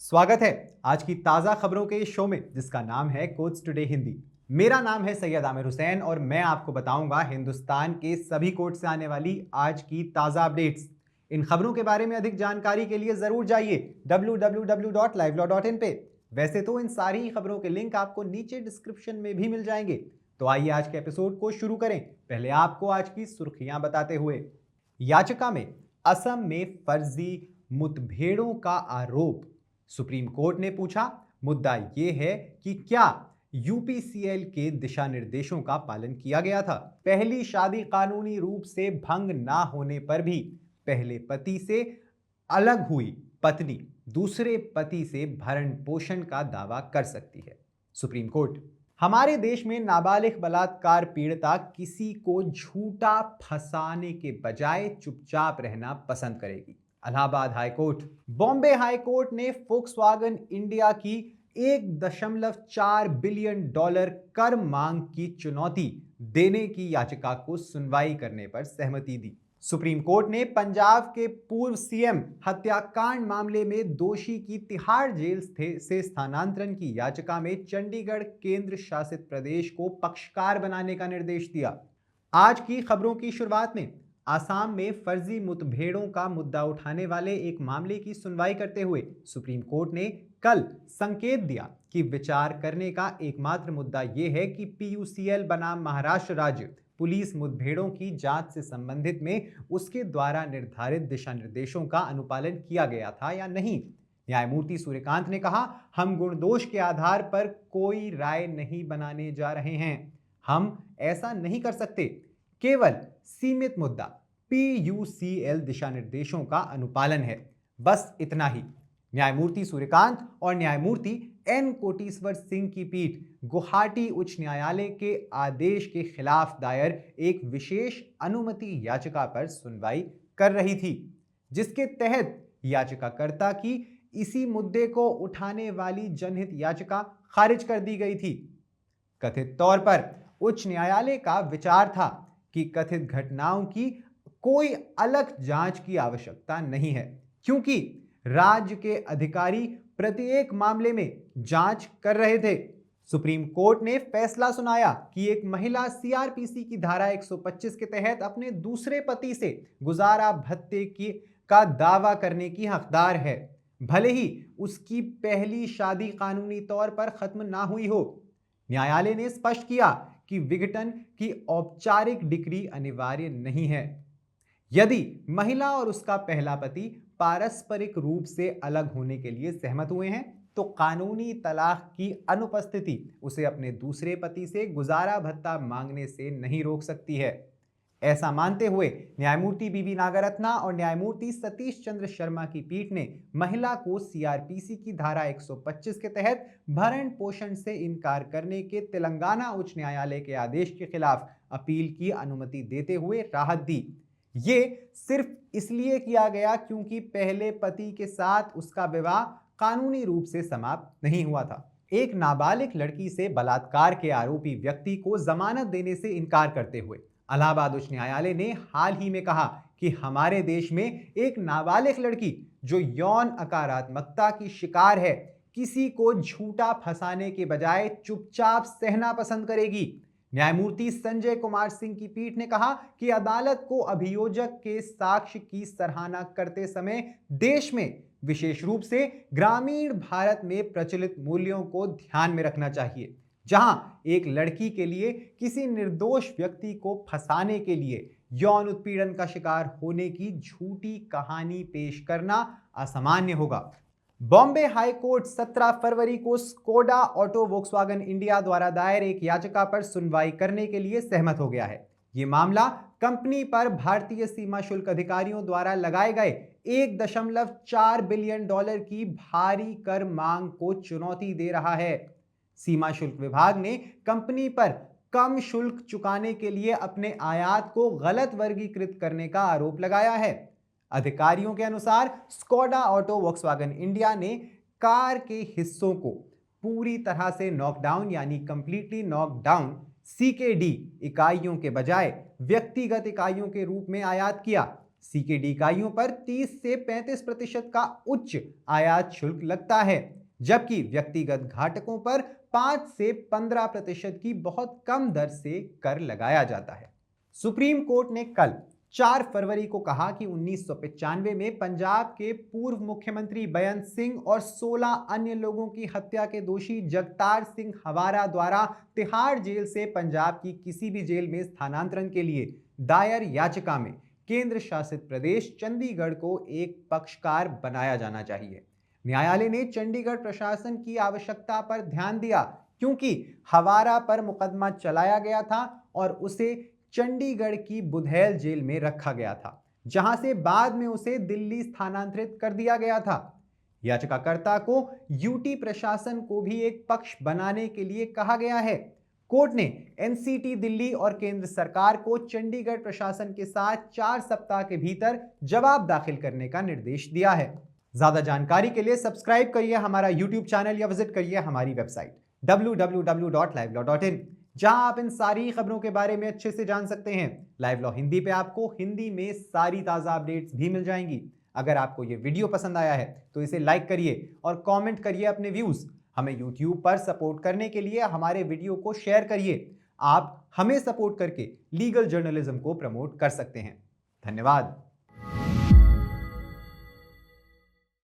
स्वागत है आज की ताज़ा खबरों के इस शो में जिसका नाम है कोट्स टुडे हिंदी। मेरा नाम है सैयद आमिर हुसैन और मैं आपको बताऊंगा हिंदुस्तान के सभी कोर्ट से आने वाली आज की ताज़ा अपडेट्स। इन खबरों के बारे में अधिक जानकारी के लिए ज़रूर जाइए www.livelaw.in पे। वैसे तो इन सारी खबरों के लिंक आपको नीचे डिस्क्रिप्शन में भी मिल जाएंगे। तो आइए आज के एपिसोड को शुरू करें। पहले आपको आज की सुर्खियां बताते हुए, याचिका में असम में फर्जी मुठभेड़ों का आरोप। सुप्रीम कोर्ट ने पूछा, मुद्दा यह है कि क्या यूपीसीएल के दिशा निर्देशों का पालन किया गया था। पहली शादी कानूनी रूप से भंग ना होने पर भी पहले पति से अलग हुई पत्नी दूसरे पति से भरण पोषण का दावा कर सकती है। सुप्रीम कोर्ट, हमारे देश में नाबालिग बलात्कार पीड़िता किसी को झूठा फंसाने के बजाय चुपचाप रहना पसंद करेगी। Allahabad high court, Bombay high court ने फोक्सवैगन इंडिया की 1.4 बिलियन डॉलर कर मांग की चुनौती देने की याचिका को सुनवाई करने पर सहमति दी। सुप्रीम कोर्ट ने पंजाब के पूर्व सीएम हत्याकांड मामले में दोषी की तिहाड़ जेल से स्थानांतरण की याचिका में चंडीगढ़ केंद्र शासित प्रदेश को पक्षकार बनाने का निर्देश दिया। आज की खबरों की शुरुआत में आसाम में फर्जी मुठभेड़ों का मुद्दा उठाने वाले एक मामले की सुनवाई करते हुए सुप्रीम कोर्ट ने कल संकेत दिया कि विचार करने का एकमात्र मुद्दा यह है कि पीयूसीएल बनाम महाराष्ट्र राज्य पुलिस मुठभेड़ों की जांच से संबंधित में उसके द्वारा निर्धारित दिशा निर्देशों का अनुपालन किया गया था या नहीं। न्यायमूर्ति सूर्यकांत ने कहा, हम गुण दोष के आधार पर कोई राय नहीं बनाने जा रहे हैं। हम ऐसा नहीं कर सकते। केवल सीमित मुद्दा पीयूसीएल दिशा निर्देशों का अनुपालन है, बस इतना ही। न्यायमूर्ति सूर्यकांत और न्यायमूर्ति एन कोटेश्वर सिंह की पीठ गुवाहाटी उच्च न्यायालय के आदेश के खिलाफ दायर एक विशेष अनुमति याचिका पर सुनवाई कर रही थी, जिसके तहत याचिकाकर्ता की इसी मुद्दे को उठाने वाली जनहित याचिका खारिज कर दी गई थी। कथित तौर पर उच्च न्यायालय का विचार था कि कथित घटनाओं की कोई अलग जांच की आवश्यकता नहीं है, क्योंकि राज्य के अधिकारी प्रत्येक मामले में जांच कर रहे थे। सुप्रीम कोर्ट ने फैसला सुनाया कि एक महिला सीआरपीसी की धारा 125 के तहत अपने दूसरे पति से गुजारा भत्ते का दावा करने की हकदार है, भले ही उसकी पहली शादी कानूनी तौर पर खत्म ना हुई हो। न्यायालय ने स्पष्ट किया कि विघटन की औपचारिक डिक्री अनिवार्य नहीं है। यदि महिला और उसका पहला पति पारस्परिक रूप से अलग होने के लिए सहमत हुए हैं, तो कानूनी तलाक की अनुपस्थिति उसे अपने दूसरे पति से गुजारा भत्ता मांगने से नहीं रोक सकती है। ऐसा मानते हुए न्यायमूर्ति बीवी नागरत्ना और न्यायमूर्ति सतीश चंद्र शर्मा की पीठ ने महिला को सीआरपीसी की धारा 125 के तहत भरण पोषण से इनकार करने के तेलंगाना उच्च न्यायालय के आदेश के खिलाफ अपील की अनुमति देते हुए राहत दी। ये सिर्फ इसलिए किया गया क्योंकि पहले पति के साथ उसका विवाह कानूनी रूप से समाप्त नहीं हुआ था। एक नाबालिग लड़की से बलात्कार के आरोपी व्यक्ति को जमानत देने से इनकार करते हुए इलाहाबाद उच्च न्यायालय ने हाल ही में कहा कि हमारे देश में एक नाबालिग लड़की जो यौन अकारात्मकता की शिकार है, किसी को झूठा फंसाने के बजाय चुपचाप सहना पसंद करेगी। न्यायमूर्ति संजय कुमार सिंह की पीठ ने कहा कि अदालत को अभियोजक के साक्ष्य की सराहना करते समय देश में, विशेष रूप से ग्रामीण भारत में प्रचलित मूल्यों को ध्यान में रखना चाहिए, जहां एक लड़की के लिए किसी निर्दोष व्यक्ति को फंसाने के लिए यौन उत्पीड़न का शिकार होने की झूठी कहानी पेश करना असामान्य होगा। बॉम्बे हाई कोर्ट 17 फरवरी को स्कोडा ऑटो वोक्सवैगन इंडिया द्वारा दायर एक याचिका पर सुनवाई करने के लिए सहमत हो गया है। यह मामला कंपनी पर भारतीय सीमा शुल्क अधिकारियों द्वारा लगाए गए 1.4 बिलियन डॉलर की भारी कर मांग को चुनौती दे रहा है। सीमा शुल्क विभाग ने कंपनी पर कम शुल्क चुकाने के लिए अपने आयात को गलत वर्गीकृत करने का आरोप लगाया है। अधिकारियों के अनुसार स्कोडा ऑटो वोक्सवैगन इंडिया ने कार के हिस्सों को पूरी तरह से नॉकडाउन यानी कंप्लीटली नॉकडाउन सीकेडी इकाइयों के बजाय व्यक्तिगत इकाइयों के रूप में आयात किया, सीकेडी इकाइयों पर 30 से 35% का उच्च आयात शुल्क लगता है, जबकि व्यक्तिगत घाटकों पर 5 से 15% की बहुत कम दर से कर लगाया जाता है। सुप्रीम कोर्ट ने कल 4 फरवरी को कहा कि 1995 में पंजाब के पूर्व मुख्यमंत्री बेअंत सिंह और 16 अन्य लोगों की हत्या के दोषी जगतार सिंह हवारा द्वारा तिहाड़ जेल से पंजाब की किसी भी जेल में स्थानांतरण के लिए दायर याचिका में केंद्र शासित प्रदेश चंडीगढ़ को एक पक्षकार बनाया जाना चाहिए। न्यायालय ने चंडीगढ़ प्रशासन की आवश्यकता पर ध्यान दिया, क्योंकि हवारा पर मुकदमा चलाया गया था और उसे चंडीगढ़ की बुधैल जेल में रखा गया था, जहां से बाद में उसे दिल्ली स्थानांतरित कर दिया गया था। याचिकाकर्ता को यूटी प्रशासन को भी एक पक्ष बनाने के लिए कहा गया है। कोर्ट ने एनसीटी दिल्ली और केंद्र सरकार को चंडीगढ़ प्रशासन के साथ 4 सप्ताह के भीतर जवाब दाखिल करने का निर्देश दिया है। ज्यादा जानकारी के लिए सब्सक्राइब करिए हमारा यूट्यूब चैनल या विजिट करिए हमारी वेबसाइट www.livelawin, जहां आप इन सारी खबरों के बारे में अच्छे से जान सकते हैं। लाइव लॉ हिंदी पे आपको हिंदी में सारी ताजा अपडेट्स भी मिल जाएंगी। अगर आपको ये वीडियो पसंद आया है तो इसे लाइक करिए और कमेंट करिए अपने व्यूज। हमें यूट्यूब पर सपोर्ट करने के लिए हमारे वीडियो को शेयर करिए। आप हमें सपोर्ट करके लीगल जर्नलिज्म को प्रमोट कर सकते हैं। धन्यवाद।